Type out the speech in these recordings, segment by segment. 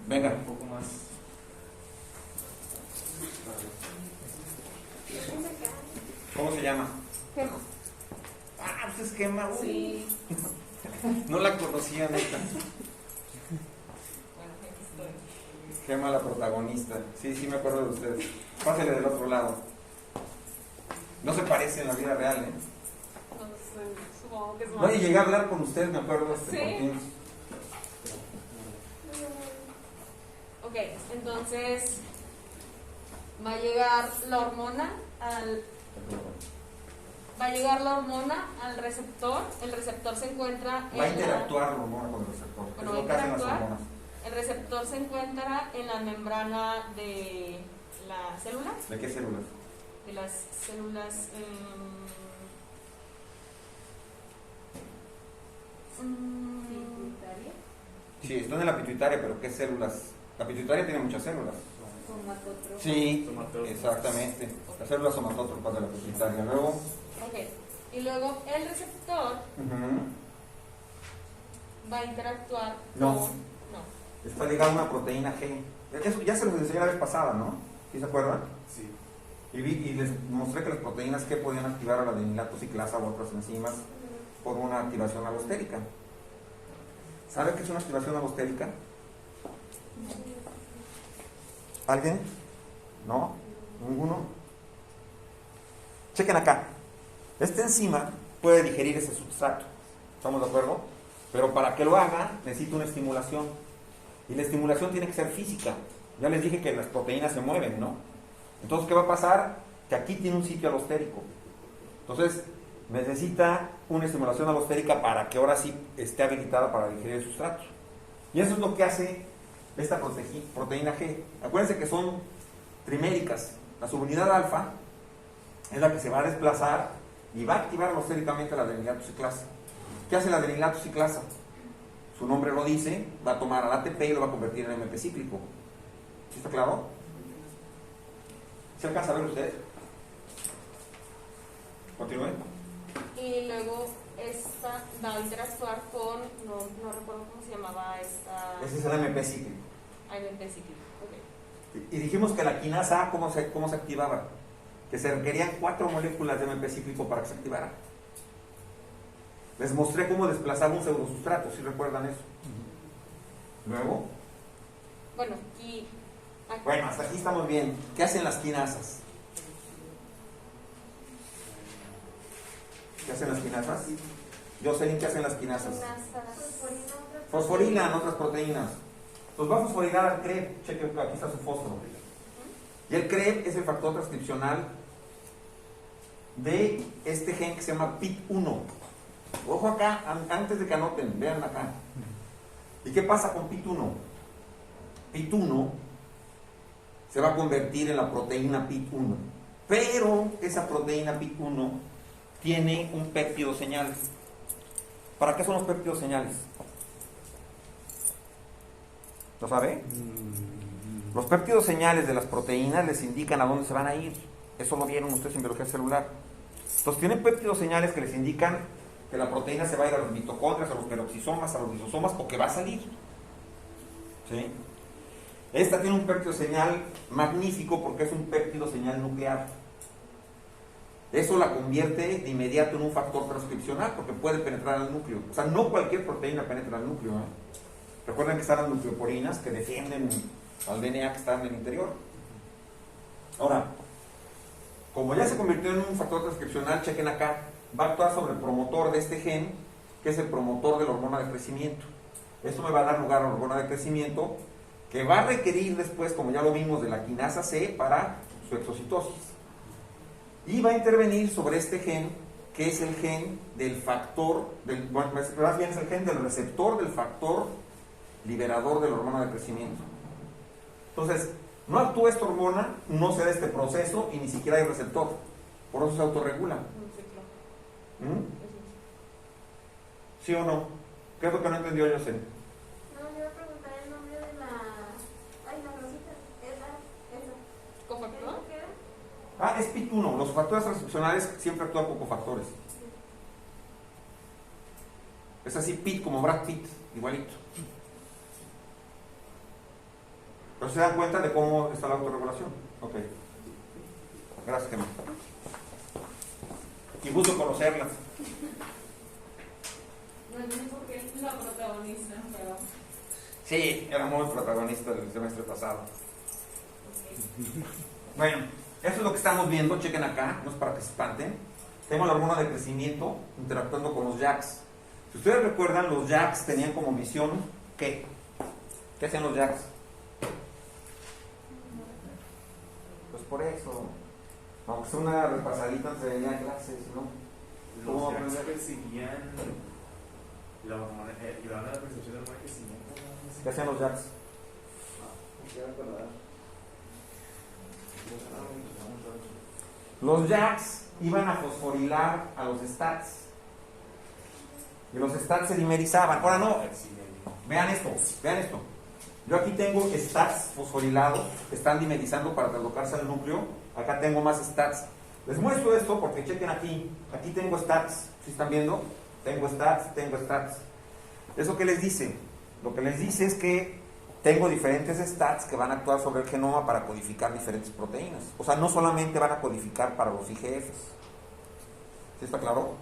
Venga. Un poco más. ¿Cómo se llama? Gema. Ah, pues es Gema. Sí. No la conocía, neta. Bueno, aquí estoy. Gema, la protagonista. Sí, sí me acuerdo de ustedes. Pásale del otro lado. No se parece en la vida real, ¿eh? Entonces, supongo que es más. No, y llegué a hablar con ustedes, me acuerdo, ¿Sí? por Teams. Ok, entonces va a llegar la hormona al receptor. El receptor se encuentra Va a interactuar la hormona con el receptor. Bueno, Es va a lo que hacen las interactuar. hormonas. El receptor se encuentra en la membrana de la célula, ¿De qué células? de las células. Sí, están en la pituitaria, pero ¿qué células? La pituitaria tiene muchas células. Sí, Somatótropas. exactamente. Las células somatótropas de la pituitaria. Luego, Ok, y luego el receptor va a interactuar No. con. está ligada a una proteína G. Eso ya se los enseñé la vez pasada, ¿no? ¿Sí se acuerdan? Sí. Y les mostré que las proteínas G podían activar a la adenilato ciclasa u otras enzimas por una activación alostérica. ¿Sabe qué es una activación alostérica? ¿Alguien? ¿No? ¿Ninguno? Chequen acá. Esta enzima puede digerir ese sustrato. ¿Estamos de acuerdo? Pero para que lo haga necesita una estimulación. Y la estimulación tiene que ser física. Ya les dije que las proteínas se mueven, ¿no? Entonces, ¿qué va a pasar? Que aquí tiene un sitio alostérico. Entonces, necesita una estimulación alostérica para que ahora sí esté habilitada para digerir el sustrato. Y eso es lo que hace esta proteína G. Acuérdense que son triméricas. La subunidad alfa es la que se va a desplazar y va a activar alostéricamente la adenilato ciclasa. ¿Qué hace la adenilato ciclasa? Su nombre lo dice, va a tomar al ATP y lo va a convertir en MP cíclico. ¿Sí está claro? ¿Se alcanza a ver usted? Continúe. Y luego esta va a interactuar con. No recuerdo cómo se llamaba esta. Ese es el MP cíclico. AMP cíclico. Ok. Y dijimos que la quinasa A, ¿cómo se activaba? Que se requerían 4 moléculas de MP cíclico para que se activara. Les mostré cómo desplazaba un pseudosustrato, si recuerdan eso. Luego, Bueno, y. Aquí. bueno, hasta aquí estamos bien. ¿Qué hacen las quinasas? ¿Qué hacen las quinasas? Jocelyn, ¿qué hacen las quinasas? Fosforilan otras proteínas. Los va a fosforilar al CREB. Cheque, aquí está su fósforo. Y el CREB es el factor transcripcional de este gen que se llama PIT1. Ojo acá, antes de que anoten, vean acá. ¿Y qué pasa con PIT1? PIT1 se va a convertir en la proteína PIT1. Pero esa proteína PIT1 tiene un péptido señal. ¿Para qué son los péptidos señales? ¿Lo sabe? Los péptidos señales de las proteínas les indican a dónde se van a ir. Eso lo vieron ustedes en biología celular. Entonces tienen péptidos señales que les indican que la proteína se va a ir a los mitocondrias, a los peroxisomas, a los lisosomas o que va a salir. ¿Sí? Esta tiene un péptido señal magnífico porque es un péptido señal nuclear. Eso la convierte de inmediato en un factor transcripcional porque puede penetrar al núcleo. O sea, no cualquier proteína penetra al núcleo. Recuerden que están las nucleoporinas que defienden al DNA que está en el interior. Ahora, como ya se convirtió en un factor transcripcional, chequen acá, va a actuar sobre el promotor de este gen, que es el promotor de la hormona de crecimiento. Esto me va a dar lugar a la hormona de crecimiento, que va a requerir después, como ya lo vimos, de la quinasa C para su exocitosis. Y va a intervenir sobre este gen, que es el gen del factor, bueno, más bien es el gen del receptor del factor liberador de la hormona de crecimiento. Entonces, no actúa esta hormona, no se da este proceso y ni siquiera hay receptor. Por eso se autorregula. ¿Sí o no? ¿Qué es lo que no entendió yo, Zen? No, yo iba a preguntar el nombre de la. Ay, la rosita. Esa. ¿Cofactor? ¿Qué era? Ah, es PIT1. Los factores transcripcionales siempre actúan con cofactores. Es así, PIT, como Brad Pitt, igualito. Pero se dan cuenta de cómo está la autorregulación. Ok. Gracias, Gemma. Y gusto conocerlas. No sé por qué es la protagonista, pero. Sí, era muy protagonista del semestre pasado. Okay. Bueno, eso es lo que estamos viendo. Chequen acá, no es para que se espanten. Tengo la hormona de crecimiento interactuando con los JAKs. Si ustedes recuerdan, los JAKs tenían como misión ¿qué? ¿Qué hacían los JAKs? Pues por eso, aunque sea una repasadita antes de venir a clases, ¿no? ¿Cómo Los aprender? JAKs perseguían la hormona, ayudaban a la percepción del hormona de crecimiento. ¿Qué hacían los JAKs? Los JAKs iban a fosforilar a los STATs. Y los STATs se dimerizaban. Ahora no, vean esto, vean esto. Yo aquí tengo STATs fosforilados que están dimerizando para deslocarse al núcleo. Acá tengo más STATs. Les muestro esto porque chequen aquí. Aquí tengo STATs. ¿Sí están viendo? Tengo STATs, tengo STATs. ¿Eso qué les dice? Lo que les dice es que tengo diferentes STATs que van a actuar sobre el genoma para codificar diferentes proteínas. O sea, no solamente van a codificar para los IGFs. ¿Sí está claro?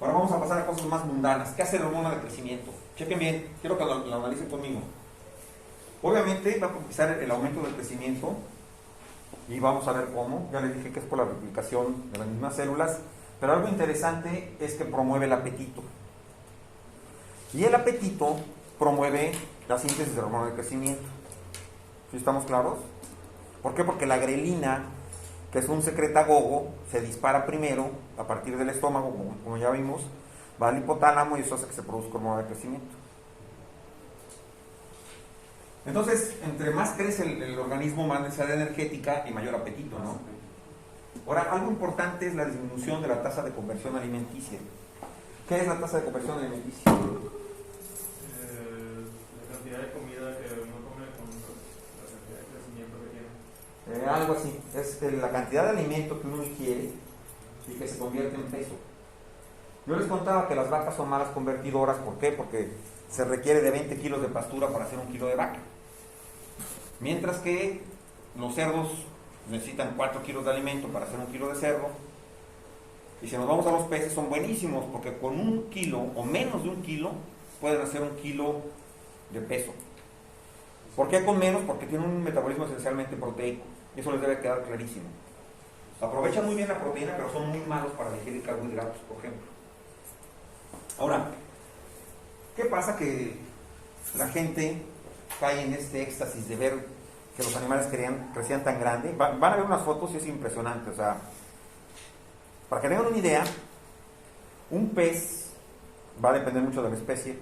Ahora vamos a pasar a cosas más mundanas. ¿Qué hace la hormona de crecimiento? Chequen bien, quiero que lo analicen conmigo. Obviamente va a propiciar el aumento del crecimiento y vamos a ver cómo. Ya les dije que es por la replicación de las mismas células, pero algo interesante es que promueve el apetito. Y el apetito promueve la síntesis de hormona de crecimiento. ¿Sí estamos claros? ¿Por qué? Porque la grelina, que es un secretagogo, se dispara primero a partir del estómago, como ya vimos, va al hipotálamo y eso hace que se produzca hormona de crecimiento. Entonces, entre más crece el organismo, más necesidad energética y mayor apetito, ¿no? Ahora, algo importante es la disminución de la tasa de conversión alimenticia. ¿Qué es la tasa de conversión alimenticia? La cantidad de comida que uno come con la cantidad de crecimiento que tiene. Algo así, es la cantidad de alimento que uno ingiere y que se convierte en peso. Yo les contaba que las vacas son malas convertidoras. ¿Por qué? Porque se requiere de 20 kilos de pastura para hacer un kilo de vaca. Mientras que los cerdos necesitan 4 kilos de alimento para hacer un kilo de cerdo. Y si nos vamos a los peces, son buenísimos porque con 1 kilo o menos de 1 kilo pueden hacer 1 kilo de peso. ¿Por qué con menos? Porque tienen un metabolismo esencialmente proteico. Y eso les debe quedar clarísimo. Aprovechan muy bien la proteína, pero son muy malos para digerir carbohidratos, por ejemplo. Ahora, ¿qué pasa? Que la gente cae en este éxtasis de ver que los animales crecían tan grande. Van a ver unas fotos y es impresionante. O sea, para que tengan una idea, un pez va a depender mucho de la especie,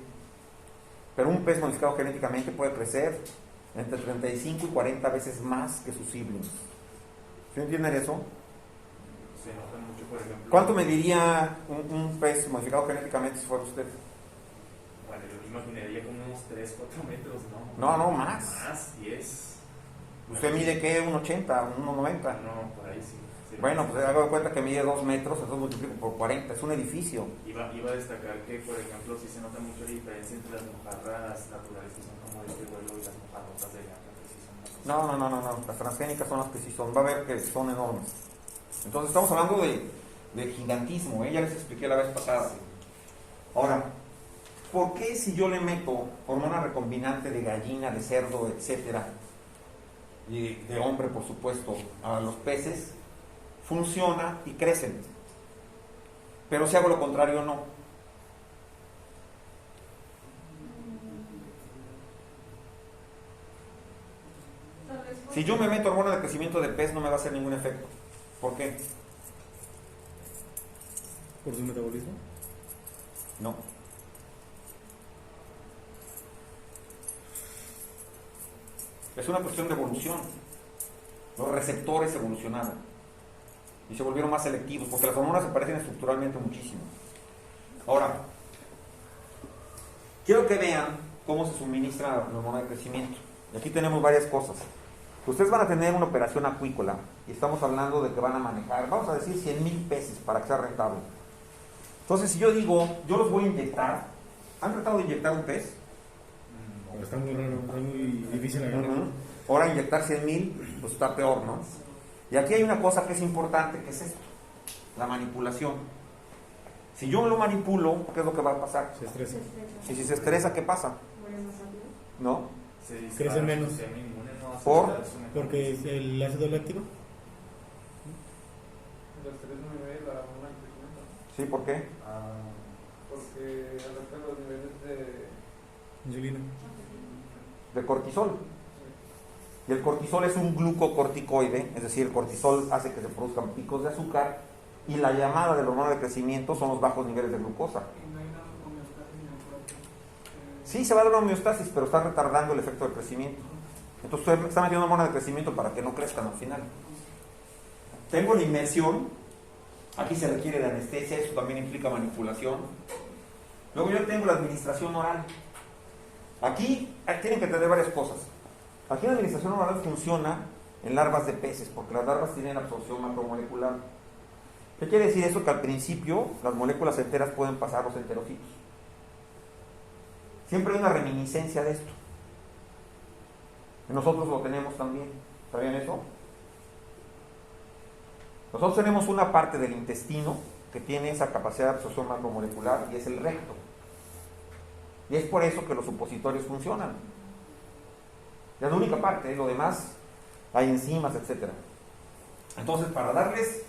pero un pez modificado genéticamente puede crecer entre 35 y 40 veces más que sus siblings. ¿Sí entienden eso? Se nota mucho, por ejemplo. ¿Cuánto mediría un pez modificado genéticamente si fuera usted? Bueno, yo me imaginaría como unos 3, 4 metros, ¿no? No, más. Más, 10. ¿Usted mide qué? ¿1,80? ¿1,90? No, por ahí sí. Bueno, pues hago de cuenta que mide 2 metros, entonces multiplico por 40, es un edificio. Iba a destacar que, por ejemplo, sí se nota mucho la diferencia entre las mojarras naturales que son como de este vuelo y las mojarrotas de gata que sí son más. No, las transgénicas son las que sí son, va a ver que son enormes. Entonces estamos hablando de gigantismo, ya les expliqué la vez pasada. Ahora, ¿por qué si yo le meto hormona recombinante de gallina, de cerdo, etcétera, y de hombre por supuesto, a los peces, funciona y crecen? Pero si hago lo contrario, no. Si yo me meto hormona de crecimiento de pez, no me va a hacer ningún efecto. ¿Por qué? ¿Por su metabolismo? No. Es una cuestión de evolución. Los receptores evolucionaron y se volvieron más selectivos porque las hormonas se parecen estructuralmente muchísimo. Ahora, quiero que vean cómo se suministra la hormona de crecimiento. Y aquí tenemos varias cosas. Ustedes van a tener una operación acuícola y estamos hablando de que van a manejar, vamos a decir, 100,000 peces para que sea rentable. Entonces, si yo digo, yo los voy a inyectar, ¿han tratado de inyectar un pez? está muy raro, está muy difícil agarrar. Ahora inyectar 100,000, pues está peor, ¿no? Y aquí hay una cosa que es importante, que es esto, la manipulación. Si yo lo manipulo, ¿qué es lo que va a pasar? Se estresa. Y si se estresa, ¿qué pasa? ¿No? Crece menos. ¿Por? Porque es el ácido láctico. Los 3 niveles la hormona de crecimiento. ¿Sí? ¿Por qué? Porque afecta los niveles de Insulina. De cortisol. Y el cortisol es un glucocorticoide, es decir, el cortisol hace que se produzcan picos de azúcar y la llamada de la hormona de crecimiento son los bajos niveles de glucosa. y no hay una homeostasis en el cuerpo. Sí, se va a dar una homeostasis, pero está retardando el efecto del crecimiento. Entonces usted está metiendo hormona de crecimiento para que no crezcan al final. Tengo la inmersión, aquí se requiere de anestesia, eso también implica manipulación. Luego yo tengo la administración oral. Aquí tienen que tener varias cosas. Aquí la administración oral funciona en larvas de peces, porque las larvas tienen absorción macromolecular. ¿Qué quiere decir eso? Que al principio las moléculas enteras pueden pasar a los enterocitos. Siempre hay una reminiscencia de esto. Nosotros lo tenemos también. ¿Sabían eso? Nosotros tenemos una parte del intestino que tiene esa capacidad de absorción macromolecular y es el recto. Y es por eso que los supositorios funcionan. Es la única parte, lo demás hay enzimas, etc. Entonces, para darles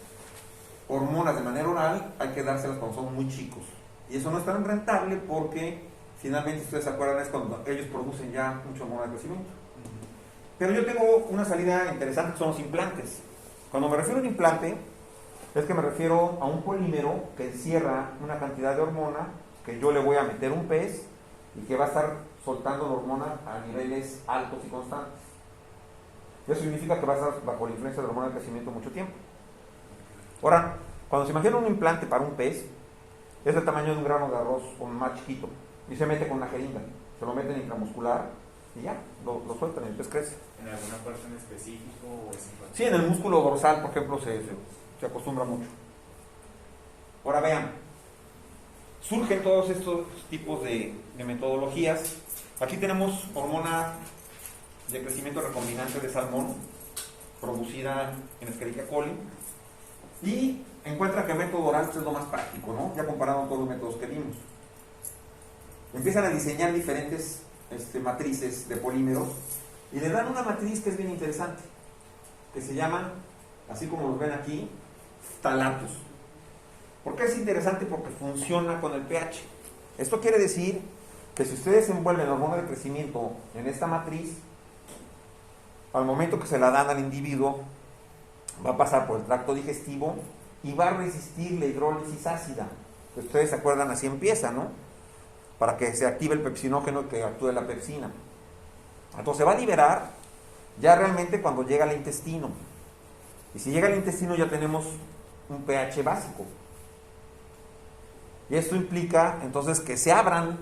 hormonas de manera oral, hay que dárselas cuando son muy chicos. Y eso no es tan rentable porque, finalmente, ustedes se acuerdan, es cuando ellos producen ya mucha hormona de crecimiento. Pero yo tengo una salida interesante que son los implantes. Cuando me refiero a un implante, es que me refiero a un polímero que encierra una cantidad de hormona que yo le voy a meter un pez y que va a estar soltando la hormona a niveles altos y constantes. Eso significa que va a estar bajo la influencia de la hormona de crecimiento mucho tiempo. Ahora, cuando se imagina un implante para un pez, es del tamaño de un grano de arroz o más chiquito, y se mete con una jeringa, se lo meten intramuscular y ya, lo sueltan y el pez crece. ¿En alguna parte en específico o es en cualquier? Sí, en el músculo dorsal, por ejemplo, se acostumbra mucho. Ahora vean, surgen todos estos tipos de metodologías. Aquí tenemos hormona de crecimiento recombinante de salmón, producida en Escherichia coli, y encuentran que el método oral es lo más práctico, ¿no? Ya comparado con todos los métodos que vimos. Empiezan a diseñar diferentes matrices de polímeros y le dan una matriz que es bien interesante, que se llaman, así como los ven aquí, ftalatos. ¿Por qué es interesante? Porque funciona con el pH. Esto quiere decir que si ustedes envuelven la hormona de crecimiento en esta matriz, al momento que se la dan al individuo, va a pasar por el tracto digestivo y va a resistir la hidrólisis ácida. Ustedes se acuerdan, así empieza, ¿no? Para que se active el pepsinógeno y que actúe la pepsina. Entonces se va a liberar ya realmente cuando llega al intestino. Y si llega al intestino ya tenemos un pH básico. Y esto implica entonces que se abran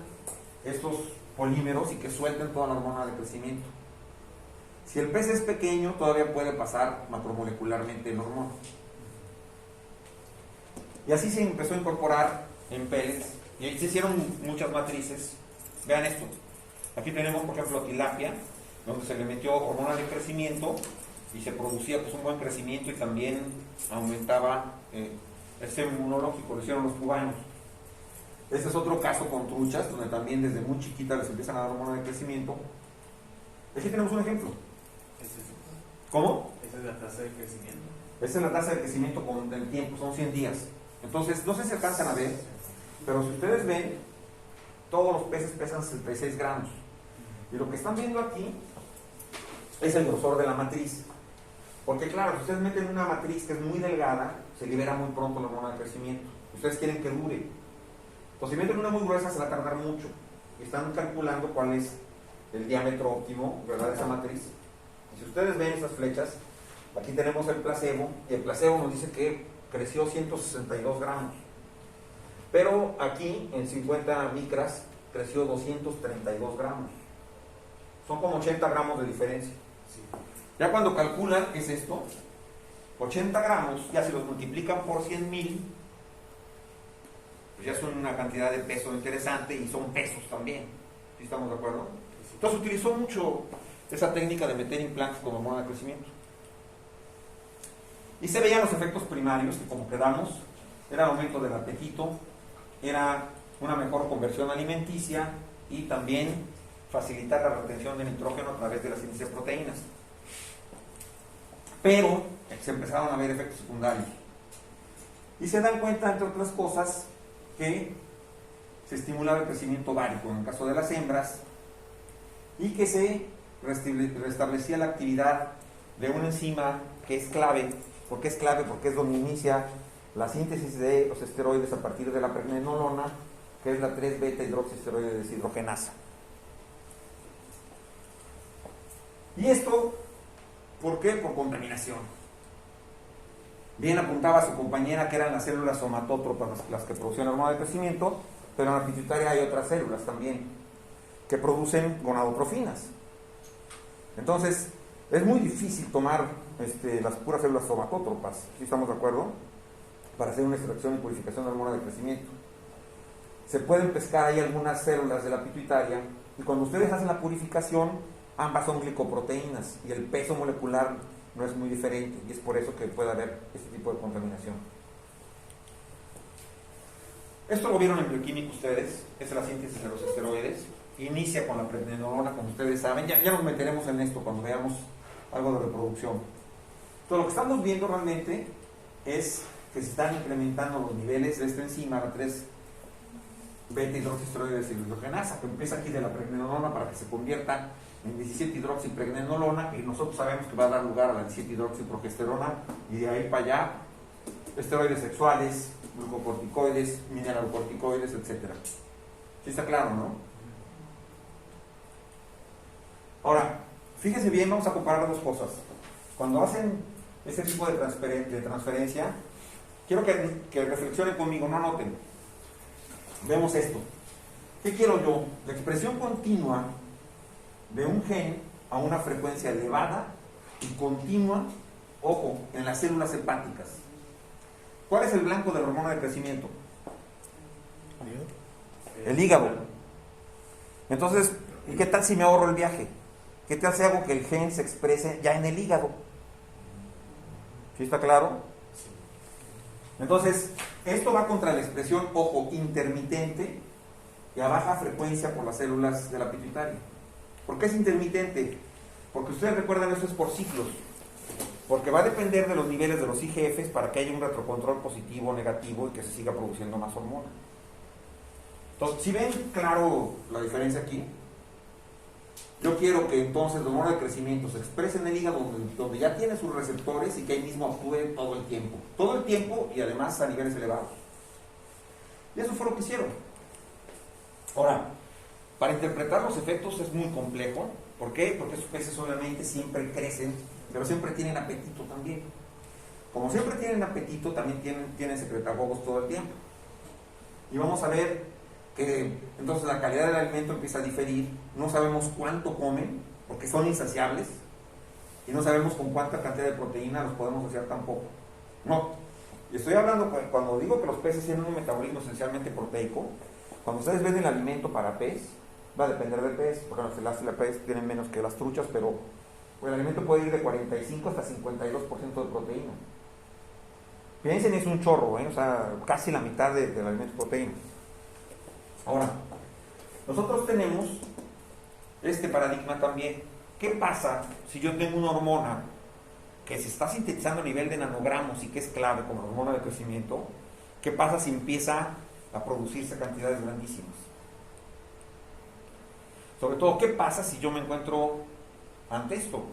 estos polímeros y que suelten toda la hormona de crecimiento. Si el pez es pequeño, todavía puede pasar macromolecularmente la hormona. Y así se empezó a incorporar en pellets. Y ahí se hicieron muchas matrices. Vean esto. Aquí tenemos, por ejemplo, tilapia, donde se le metió hormona de crecimiento y se producía pues un buen crecimiento y también aumentaba el sistema inmunológico. Lo hicieron los cubanos. Este es otro caso con truchas, donde también desde muy chiquitas les empiezan a dar hormona de crecimiento. Aquí tenemos un ejemplo. ¿Cómo? Esa es la tasa de crecimiento. Esa es la tasa de crecimiento con el tiempo, son 100 días. Entonces, no sé si alcanzan a ver, pero si ustedes ven, todos los peces pesan 66 gramos. Y lo que están viendo aquí es el grosor de la matriz. Porque claro, si ustedes meten una matriz que es muy delgada, se libera muy pronto la hormona de crecimiento. Ustedes quieren que dure. Entonces, si meten una muy gruesa, se va a tardar mucho. Y están calculando cuál es el diámetro óptimo, ¿verdad?, de esa matriz. Y si ustedes ven esas flechas, aquí tenemos el placebo, y el placebo nos dice que creció 162 gramos. Pero aquí, en 50 micras, creció 232 gramos. Son como 80 gramos de diferencia. Sí. Ya cuando calculan, ¿qué es esto? 80 gramos, ya si los multiplican por 100,000, pues ya son una cantidad de peso interesante y son pesos también. ¿Sí estamos de acuerdo? Sí. Entonces utilizó mucho esa técnica de meter implantes con hormona de crecimiento. Y se veían los efectos primarios, que como quedamos, era el aumento del apetito, era una mejor conversión alimenticia y también facilitar la retención de nitrógeno a través de la síntesis de proteínas. Pero se empezaron a ver efectos secundarios. Y se dan cuenta, entre otras cosas, que se estimulaba el crecimiento ovárico en el caso de las hembras y que se restablecía la actividad de una enzima que es clave. ¿Por qué es clave? Porque es donde inicia la síntesis de los esteroides a partir de la pregnenolona, que es la 3-beta hidroxiesteroide deshidrogenasa. ¿Y esto por qué? Por contaminación. Bien apuntaba su compañera que eran las células somatótropas las que producían hormona de crecimiento, pero en la pituitaria hay otras células también que producen gonadotrofinas. Entonces, es muy difícil tomar las puras células somatótropas, ¿sí estamos de acuerdo? Para hacer una extracción y purificación de hormona de crecimiento. Se pueden pescar ahí algunas células de la pituitaria y cuando ustedes hacen la purificación, ambas son glicoproteínas y el peso molecular no es muy diferente y es por eso que puede haber este tipo de contaminación. Esto lo vieron en bioquímica ustedes, es la síntesis de los esteroides, inicia con la pregnenolona, como ustedes saben, ya nos meteremos en esto cuando veamos algo de reproducción. Entonces lo que estamos viendo realmente es que se están incrementando los niveles de esta enzima, la 3-beta hidroxiesteroide deshidrogenasa, que empieza aquí de la pregnenolona para que se convierta en 17-hidroxipregnenolona, y nosotros sabemos que va a dar lugar a la 17-hidroxiprogesterona, y de ahí para allá, esteroides sexuales, glucocorticoides, mineralocorticoides, etc. ¿Sí está claro, no? Ahora, fíjense bien, vamos a comparar dos cosas. Cuando hacen este tipo de transferencia, quiero que reflexionen conmigo, no anoten. Vemos esto. ¿Qué quiero yo? La expresión continua de un gen a una frecuencia elevada y continua, ojo, en las células hepáticas. ¿Cuál es el blanco de la hormona de crecimiento? El hígado. Entonces, ¿y qué tal si me ahorro el viaje? ¿Qué tal si hago que el gen se exprese ya en el hígado? ¿Sí está claro? Entonces, esto va contra la expresión, ojo, intermitente y a baja frecuencia por las células de la pituitaria. ¿Por qué es intermitente? Porque ustedes recuerdan, eso es por ciclos. Porque va a depender de los niveles de los IGFs para que haya un retrocontrol positivo o negativo y que se siga produciendo más hormona. Entonces, si ven claro la diferencia aquí, yo quiero que entonces la hormona de crecimiento se exprese en el hígado donde ya tiene sus receptores y que ahí mismo actúe todo el tiempo. Todo el tiempo y además a niveles elevados. Y eso fue lo que hicieron. Ahora, para interpretar los efectos es muy complejo. ¿Por qué? Porque esos peces obviamente siempre crecen, pero siempre tienen apetito también. Como siempre tienen apetito, también tienen secretagogos todo el tiempo. Y vamos a ver que entonces la calidad del alimento empieza a diferir. No sabemos cuánto comen, porque son insaciables, y no sabemos con cuánta cantidad de proteína los podemos saciar tampoco. No, y estoy hablando, cuando digo que los peces tienen un metabolismo esencialmente proteico, cuando ustedes ven el alimento para pez, va a depender del pez, porque los celáceas de pez tienen menos que las truchas, pero el alimento puede ir de 45 hasta 52% de proteína. Piensen, es un chorro, o sea, casi la mitad del alimento es proteína. Ahora, nosotros tenemos este paradigma también. ¿Qué pasa si yo tengo una hormona que se está sintetizando a nivel de nanogramos y que es clave como la hormona de crecimiento? ¿Qué pasa si empieza a producirse cantidades grandísimas? Sobre todo, ¿qué pasa si yo me encuentro ante esto?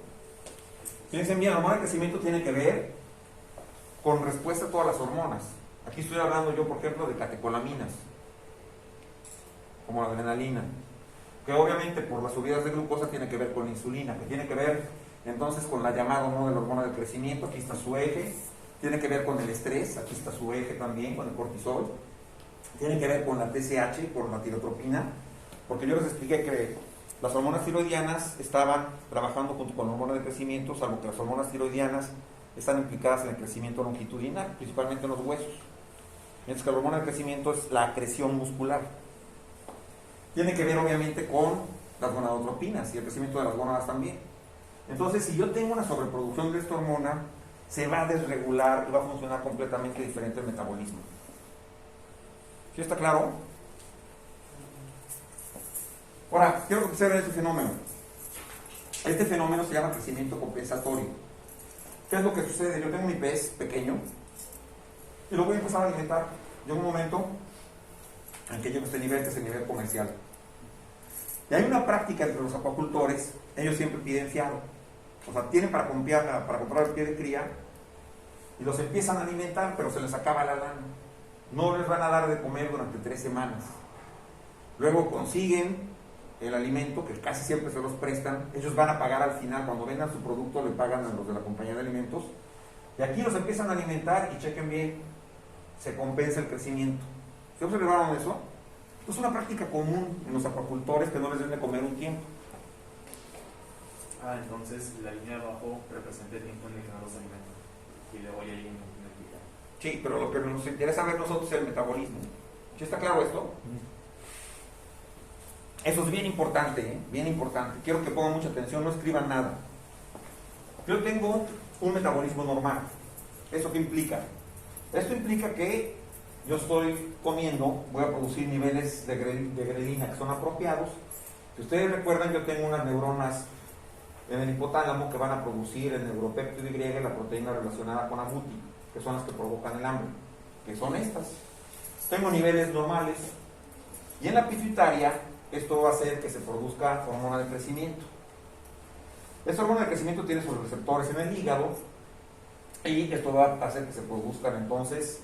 Piensen bien, la hormona de crecimiento tiene que ver con respuesta a todas las hormonas. Aquí estoy hablando yo, por ejemplo, de catecolaminas, como la adrenalina, que obviamente por las subidas de glucosa tiene que ver con la insulina, que tiene que ver entonces con la llamada de la hormona de crecimiento. Aquí está su eje. Tiene que ver con el estrés, aquí está su eje también, con el cortisol. Tiene que ver con la TSH, con la tirotropina, porque yo les expliqué que las hormonas tiroidianas estaban trabajando junto con la hormona de crecimiento, salvo que las hormonas tiroidianas están implicadas en el crecimiento longitudinal, principalmente en los huesos, mientras que la hormona de crecimiento es la acreción muscular. Tiene que ver obviamente con las gonadotropinas y el crecimiento de las gónadas también. Entonces, si yo tengo una sobreproducción de esta hormona, se va a desregular y va a funcionar completamente diferente el metabolismo. ¿Sí está claro? Ahora, quiero que observen este fenómeno. Este fenómeno se llama crecimiento compensatorio. ¿Qué es lo que sucede? Yo tengo mi pez pequeño y lo voy a empezar a alimentar. Llega un momento en que llego a este nivel, que es el nivel comercial. Y hay una práctica entre los acuacultores, ellos siempre piden fiado. O sea, tienen para comprar el pie de cría y los empiezan a alimentar, pero se les acaba la lana. No les van a dar de comer durante 3 semanas. Luego consiguen el alimento, que casi siempre se los prestan. Ellos van a pagar al final, cuando vendan su producto, le pagan a los de la compañía de alimentos. Y aquí los empiezan a alimentar y chequen bien, se compensa el crecimiento. ¿Se observaron eso? Es una práctica común en los acuacultores que no les den de comer un tiempo. Entonces la línea de abajo representa el tiempo en el que no los alimentan. Y luego ya hay un multiplicar. Sí, pero lo que nos interesa ver nosotros es el metabolismo. ¿Sí está claro esto? Eso es bien importante, ¿eh? Bien importante. Quiero que pongan mucha atención, no escriban nada. Yo tengo un metabolismo normal. ¿Eso qué implica? Esto implica que yo estoy comiendo, voy a producir niveles de grelina que son apropiados. Si ustedes recuerdan, yo tengo unas neuronas en el hipotálamo que van a producir el neuropéptido Y, la proteína relacionada con agouti, que son las que provocan el hambre, que son estas. Tengo niveles normales y en la pituitaria esto va a hacer que se produzca hormona de crecimiento. Esta hormona de crecimiento tiene sus receptores en el hígado y esto va a hacer que se produzcan entonces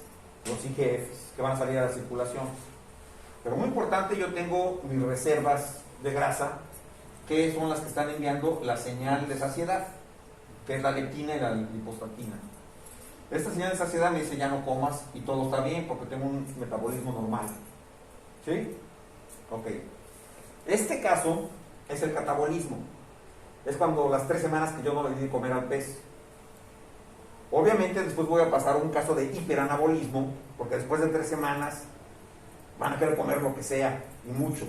los IGFs que van a salir a la circulación. Pero muy importante, yo tengo mis reservas de grasa, que son las que están enviando la señal de saciedad, que es la leptina y la lipostatina. Esta señal de saciedad me dice ya no comas y todo está bien porque tengo un metabolismo normal. ¿Sí? Ok. Este caso es el catabolismo. Es cuando las 3 semanas que yo no le di de comer al pez. Obviamente después voy a pasar a un caso de hiperanabolismo, porque después de 3 semanas van a querer comer lo que sea, y mucho.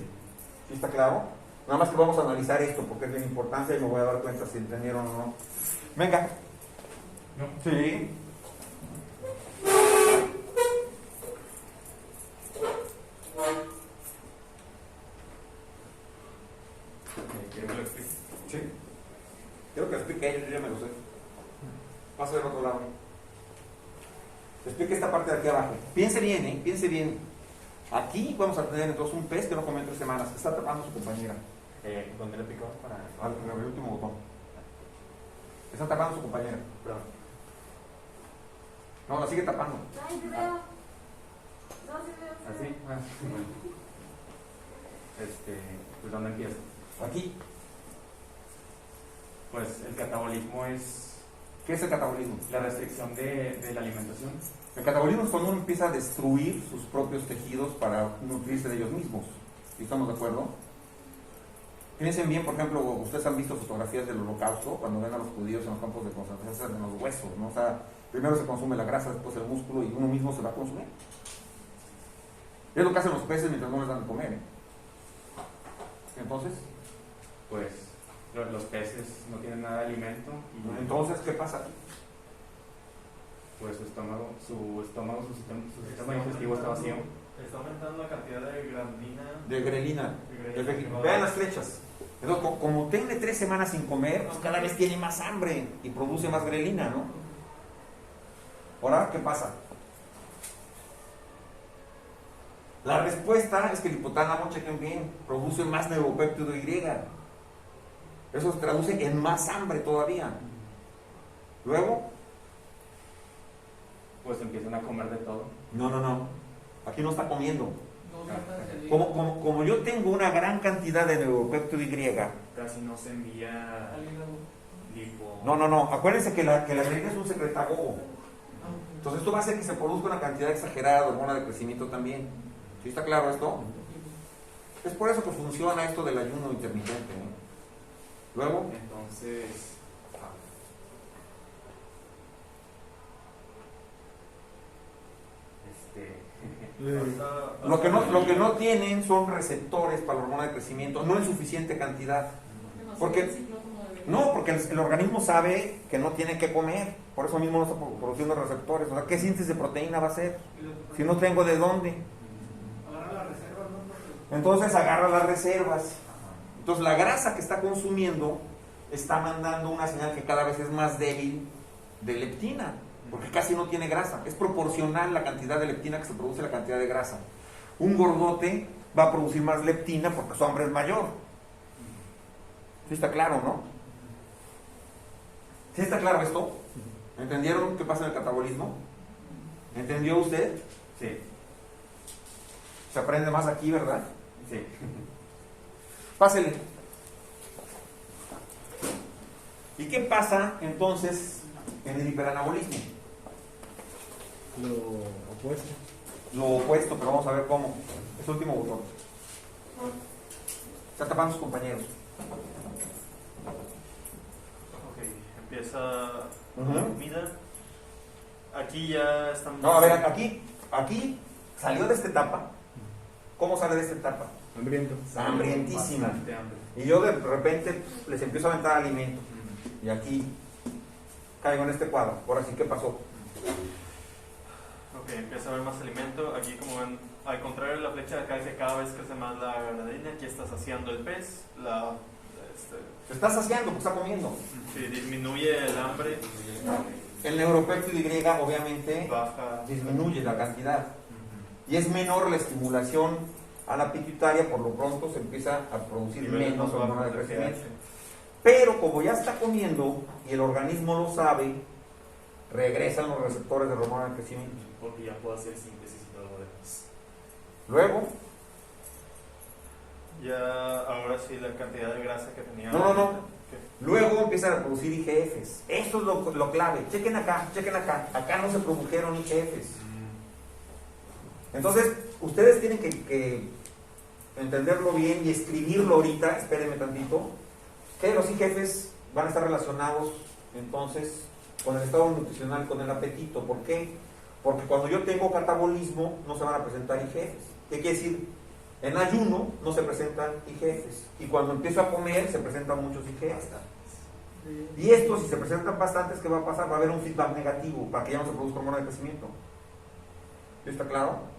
¿Sí está claro? Nada más que vamos a analizar esto, porque es de importancia y me voy a dar cuenta si entendieron o no. Venga. No. Sí. ¿Quiero que lo explique? Sí. Quiero que explique ellos, yo ya me lo sé. Paso del otro lado. Explique esta parte de aquí abajo. Piense bien, piense bien. Aquí vamos a tener entonces un pez que no comió en 3 semanas. Está tapando a su compañera. ¿Dónde le picó? Para... En el último botón. Está tapando a su compañera. Perdón. No, la sigue tapando. Ay, te veo. No, sí veo. ¿Así? Bueno. Pues ¿dónde empiezo? Aquí. Pues el catabolismo es ¿Qué es el catabolismo? la restricción de la alimentación. El catabolismo es cuando uno empieza a destruir sus propios tejidos para nutrirse de ellos mismos. ¿Sí estamos de acuerdo? Piensen bien, por ejemplo, ustedes han visto fotografías del Holocausto, cuando ven a los judíos en los campos de concentración, en los huesos, ¿no? O sea, primero se consume la grasa, después el músculo y uno mismo se va a consumir. Es lo que hacen los peces mientras no les dan de comer, ¿eh? Entonces, Pues los peces no tienen nada de alimento y entonces, ¿qué pasa? pues su sistema digestivo está vacío. Está aumentando la cantidad de grelina. De grelina. De grelina. Vean las flechas. Entonces, como tiene 3 semanas sin comer, pues cada vez tiene más hambre y produce más grelina, ¿no? Ahora, ¿qué pasa? La respuesta es que el hipotálamo, chequen bien, produce más neuropéptido Y. Eso se traduce en más hambre todavía. Luego, Pues empiezan a comer de todo. no. Aquí no está comiendo. Como yo tengo una gran cantidad de neuropéptido Y, Casi no se envía lipo. no. Acuérdense que la grelina es un secretagogo. Entonces esto va a hacer que se produzca una cantidad exagerada de hormona de crecimiento también. ¿Sí está claro esto? Es por eso que funciona esto del ayuno intermitente, ¿eh? Luego, Entonces, Lo que no tienen son receptores para la hormona de crecimiento, no en suficiente cantidad. Porque el organismo sabe que no tiene que comer, por eso mismo no está produciendo receptores. O sea, ¿qué síntesis de proteína va a hacer? Si no tengo de dónde. Entonces agarra las reservas. Entonces la grasa que está consumiendo está mandando una señal que cada vez es más débil de leptina, porque casi no tiene grasa. Es proporcional la cantidad de leptina que se produce a la cantidad de grasa. Un gordote va a producir más leptina porque su hambre es mayor. ¿Sí está claro, no? ¿Sí está claro esto? ¿Entendieron qué pasa en el catabolismo? ¿Entendió usted? Sí. Se aprende más aquí, ¿verdad? Sí. Pásele. ¿Y qué pasa entonces en el hiperanabolismo? Lo opuesto. Lo opuesto, pero vamos a ver cómo. Es el último botón. Está tapando sus compañeros. Ok, empieza la comida. Aquí ya estamos. No, a ver, aquí salió de esta etapa. ¿Cómo sale de esta etapa? Hambriento. Hambrientísima. Bastante hambre. Y yo de repente les empiezo a aventar alimento. Y aquí caigo en este cuadro. Ahora sí, ¿qué pasó? Ok, empieza a haber más alimento. Aquí, como ven, al contrario de la flecha de acá, dice cada vez crece más la granadina. Aquí está saciando el pez. Se está saciando porque está comiendo. Sí, disminuye el hambre. El neuropéptido Y obviamente Baja. disminuye la cantidad. Y es menor la estimulación a la pituitaria, por lo pronto se empieza a producir menos hormona de crecimiento. Pero como ya está comiendo y el organismo lo sabe, regresan los receptores de hormona de crecimiento. Porque ya puedo hacer síntesis y todo lo demás. Luego, Ya, ahora sí, la cantidad de grasa que tenía. No. ¿Qué? luego empiezan a producir IGFs. Esto es lo clave. Chequen acá. Acá no se produjeron IGFs. Entonces, ustedes tienen que entenderlo bien y escribirlo ahorita, espérenme tantito, que los IGFs van a estar relacionados entonces con el estado nutricional, con el apetito. ¿Por qué? Porque cuando yo tengo catabolismo no se van a presentar IGFs. ¿Qué quiere decir? En ayuno no se presentan IGFs y cuando empiezo a comer se presentan muchos IGFs. Y esto, si se presentan bastantes, ¿qué va a pasar? Va a haber un feedback negativo para que ya no se produzca hormona de crecimiento. ¿Sí está claro?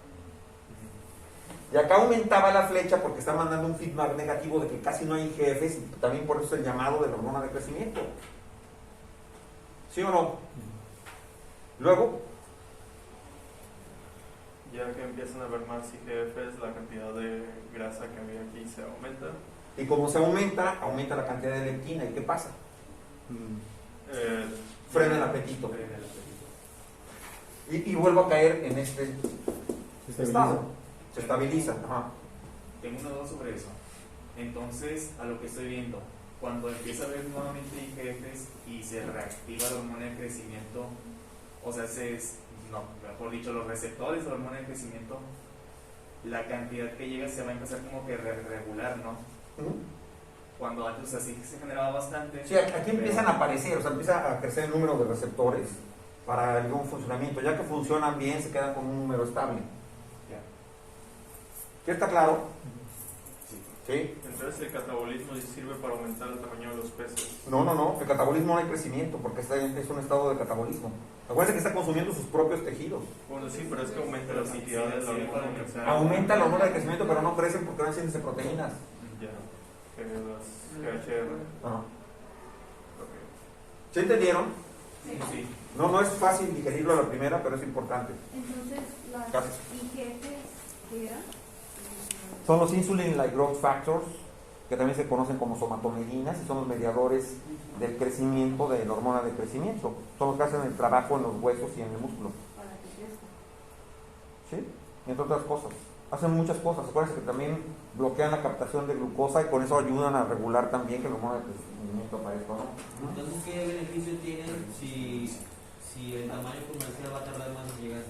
Y acá aumentaba la flecha porque está mandando un feedback negativo de que casi no hay IGFs y también por eso es el llamado de la hormona de crecimiento. ¿Sí o no? Luego, Ya que empiezan a haber más IGFs, la cantidad de grasa que había aquí se aumenta. y como se aumenta, aumenta la cantidad de leptina. ¿Y qué pasa? Frena el apetito. Y vuelvo a caer en este estado. Se estabiliza. Ajá. Tengo una duda sobre eso. Entonces, a lo que estoy viendo, cuando empieza a haber nuevamente IGFs y se reactiva la hormona de crecimiento, o sea, mejor dicho, los receptores de la hormona de crecimiento, la cantidad que llega se va a empezar como que regular, ¿no? Cuando antes así se generaba bastante. Sí, aquí empiezan a aparecer, o sea, empieza a crecer el número de receptores para el buen funcionamiento. Ya que funcionan bien, se quedan con un número estable. Ya. ¿Sí está claro? Sí. ¿Sí? Entonces el catabolismo sí sirve para aumentar el tamaño de los peces. No. El catabolismo no hay crecimiento porque es un estado de catabolismo. Acuérdense que está consumiendo sus propios tejidos. Bueno, sí, pero es que aumenta la cantidad de la hormona. o sea, Aumenta la hormona de crecimiento, pero no crecen porque no hay proteínas. Ya, que las GHR. Ajá. Ok. ¿Sí entendieron? Sí. No es fácil digerirlo a la primera, pero es importante. Entonces, las Gracias. IGFs, ¿qué eran? Son los insulin-like growth factors, que también se conocen como somatomedinas, y son los mediadores del crecimiento de la hormona de crecimiento. Son los que hacen el trabajo en los huesos y en el músculo. Para que crezca. ¿Sí? Y entre otras cosas. Hacen muchas cosas. Acuérdense que también bloquean la captación de glucosa y con eso ayudan a regular también que la hormona de crecimiento aparezca, ¿no? Entonces, ¿qué beneficio tienen si el tamaño comercial va a tardar más en llegar?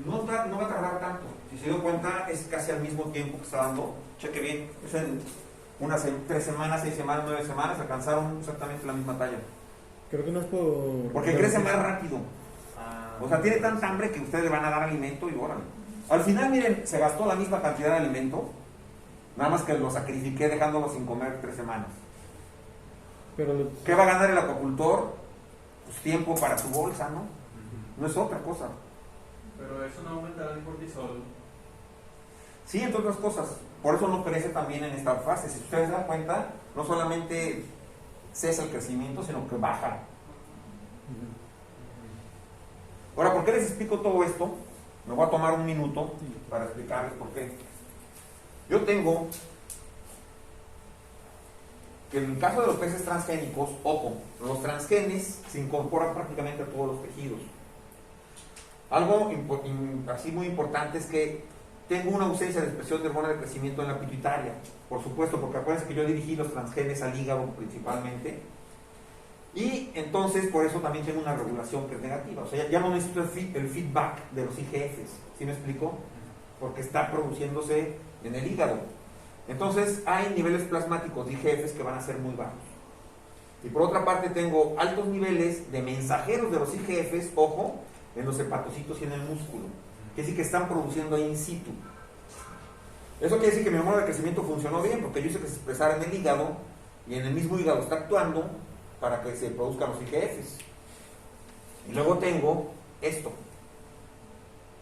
No va a tardar tanto. Si se dio cuenta, es casi al mismo tiempo que está dando. Cheque bien. Es en unas 3 semanas, 6 semanas, 9 semanas, alcanzaron exactamente la misma talla. Creo que no es por... Porque crece más rápido. Ah, O sea, tiene tanta hambre que ustedes le van a dar alimento y órale. Al final, miren, se gastó la misma cantidad de alimento, nada más que lo sacrifiqué dejándolo sin comer 3 semanas. Pero ¿Qué va a ganar el acuacultor? Pues tiempo para su bolsa, ¿no? No es otra cosa. Pero eso no aumentará el cortisol. Sí, entre otras cosas. Por eso no crece también en esta fase. Si ustedes se dan cuenta, no solamente cesa el crecimiento, sino que baja. Ahora, ¿por qué les explico todo esto? Me voy a tomar un minuto para explicarles por qué. Yo tengo que en el caso de los peces transgénicos, ojo, los transgenes se incorporan prácticamente a todos los tejidos. Algo así muy importante es que tengo una ausencia de expresión de hormona de crecimiento en la pituitaria, por supuesto, porque acuérdense que yo dirigí los transgenes al hígado principalmente, y entonces por eso también tengo una regulación que es negativa. O sea, ya no necesito el feedback de los IGFs, ¿sí me explico? Porque está produciéndose en el hígado. Entonces hay niveles plasmáticos de IGFs que van a ser muy bajos. Y por otra parte tengo altos niveles de mensajeros de los IGFs, ojo, en los hepatocitos y en el músculo, que sí que están produciendo in situ. Eso quiere decir que mi hormona de crecimiento funcionó bien, porque yo hice que se expresara en el hígado, y en el mismo hígado está actuando para que se produzcan los IGFs. Y luego tengo esto,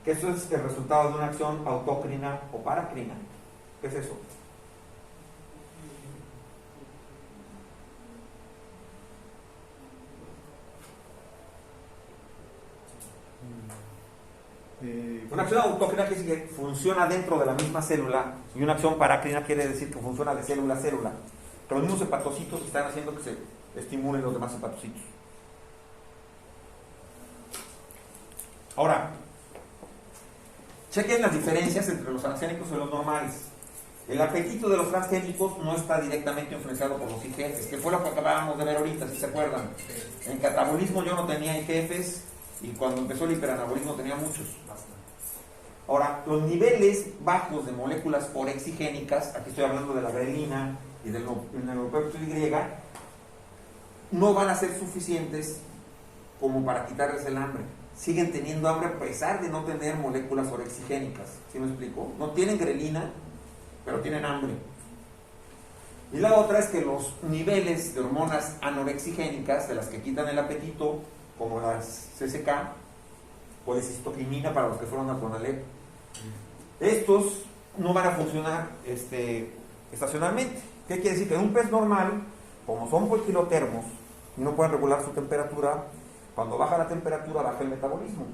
que eso es el resultado de una acción autócrina o paracrina. ¿Qué es eso? Una acción autócrina quiere decir que funciona dentro de la misma célula, y una acción paracrina quiere decir que funciona de célula a célula. Que los mismos hepatocitos están haciendo que se estimulen los demás hepatocitos. Ahora, chequen las diferencias entre los transgénicos y los normales. El apetito de los transgénicos no está directamente influenciado por los IGFs, que fue lo que acabábamos de ver ahorita, si se acuerdan. En catabolismo yo no tenía IGFs, y cuando empezó el hiperanabolismo tenía muchos. Ahora, los niveles bajos de moléculas orexigénicas, aquí estoy hablando de la grelina y del neuropéptido Y, no van a ser suficientes como para quitarles el hambre. Siguen teniendo hambre a pesar de no tener moléculas orexigénicas. ¿Sí me explico? No tienen grelina, pero tienen hambre. Y la otra es que los niveles de hormonas anorexigénicas, de las que quitan el apetito, como las CCK, colecistoquinina para los que fueron a Conalep, estos no van a funcionar estacionalmente. ¿Qué quiere decir? Que en un pez normal, como son poiquilotermos y no pueden regular su temperatura, cuando baja la temperatura baja el metabolismo.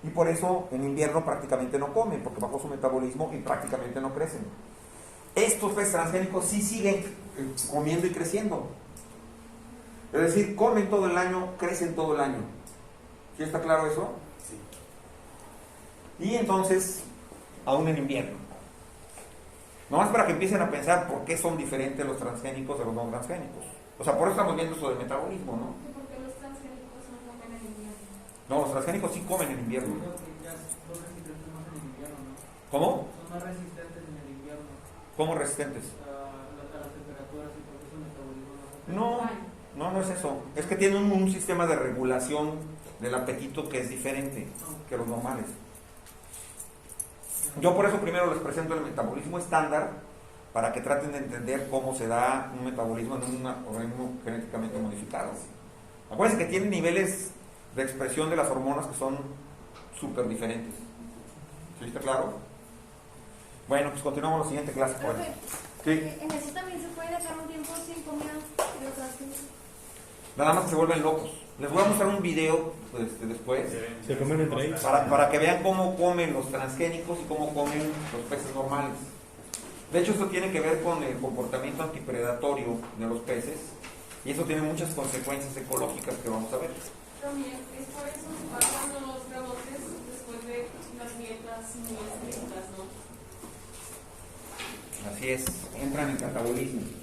Y por eso en invierno prácticamente no comen, porque bajó su metabolismo y prácticamente no crecen. Estos peces transgénicos sí siguen comiendo y creciendo. Es decir, comen todo el año, crecen todo el año. ¿Sí está claro eso? Sí. Y entonces, aún en invierno. Nomás para que empiecen a pensar por qué son diferentes los transgénicos de los no transgénicos. O sea, por eso estamos viendo eso del metabolismo, ¿no? Porque los transgénicos no comen en invierno. No, los transgénicos sí comen en invierno. Son resistentes más en el invierno, ¿no? ¿Cómo? Son más resistentes en el invierno ¿Cómo resistentes? a las temperaturas y por eso su metabolismo No es eso. Es que tienen un sistema de regulación del apetito que es diferente que los normales. Yo por eso primero les presento el metabolismo estándar para que traten de entender cómo se da un metabolismo en un organismo genéticamente modificado. Acuérdense que tienen niveles de expresión de las hormonas que son súper diferentes. ¿Sí está claro? Bueno, pues continuamos la siguiente clase. Profe, Sí. ¿en eso también se puede dejar un tiempo sin comida de los transgénicos? Nada más que se vuelven locos. Les voy a mostrar un video después Se comen entre ellos. para que vean cómo comen los transgénicos y cómo comen los peces normales. De hecho, esto tiene que ver con el comportamiento antipredatorio de los peces, y eso tiene muchas consecuencias ecológicas que vamos a ver. También es por eso que pasan los rebotes después de las dietas muy estrictas, ¿no? Así es, entran en catabolismo.